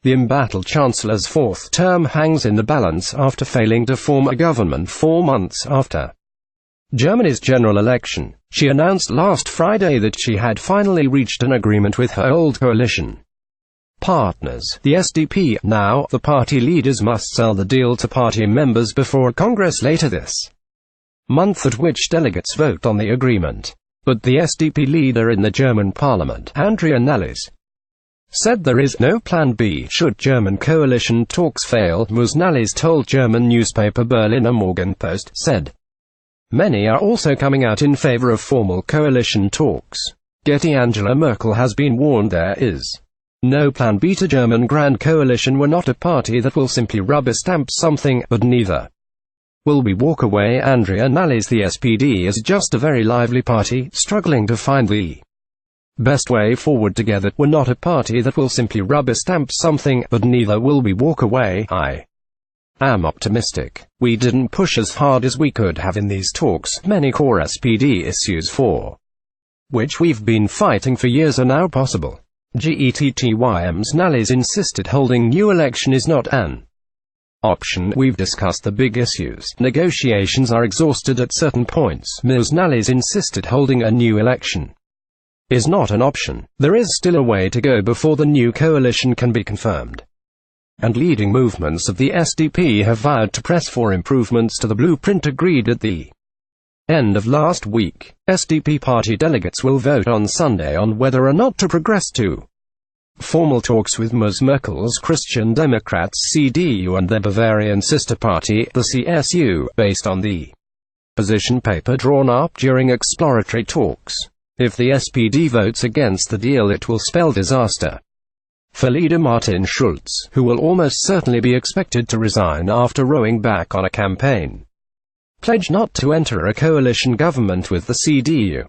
The embattled Chancellor's fourth term hangs in the balance after failing to form a government 4 months after Germany's general election. She announced last Friday that she had finally reached an agreement with her old coalition partners, the SDP.Now. The party leaders must sell the deal to party members before a Congress later this month at which delegates vote on the agreement. But the SDP leader in the German parliament, Andrea Nahles, said there is no plan B should German coalition talks fail. Ms Nahles told German newspaper Berliner Morgenpost, said, "Many are also coming out in favor of formal coalition talks. Getty Angela Merkel has been warned there is no plan B to German grand coalition. We're not a party that will simply rubber stamp something, but neither will we walk away." Andrea Nahles: the SPD is just a very lively party, struggling to find the best way forward together. We're not a party that will simply rubber stamp something, but neither will we walk away. I am optimistic. We didn't push as hard as we could have in these talks. Many core SPD issues for which we've been fighting for years are now possible. Ms Nahles insisted holding new election is not an option. We've discussed the big issues. Negotiations are exhausted at certain points. Ms Nahles insisted holding a new election is not an option. There is still a way to go before the new coalition can be confirmed. And leading movements of the SDP have vowed to press for improvements to the blueprint agreed at the end of last week. SDP party delegates will vote on Sunday on whether or not to progress to formal talks with Ms Merkel's Christian Democrats CDU and their Bavarian sister party, the CSU, based on the position paper drawn up during exploratory talks. If the SPD votes against the deal, it will spell disaster for leader Martin Schulz, who will almost certainly be expected to resign after rowing back on a campaign pledge not to enter a coalition government with the CDU.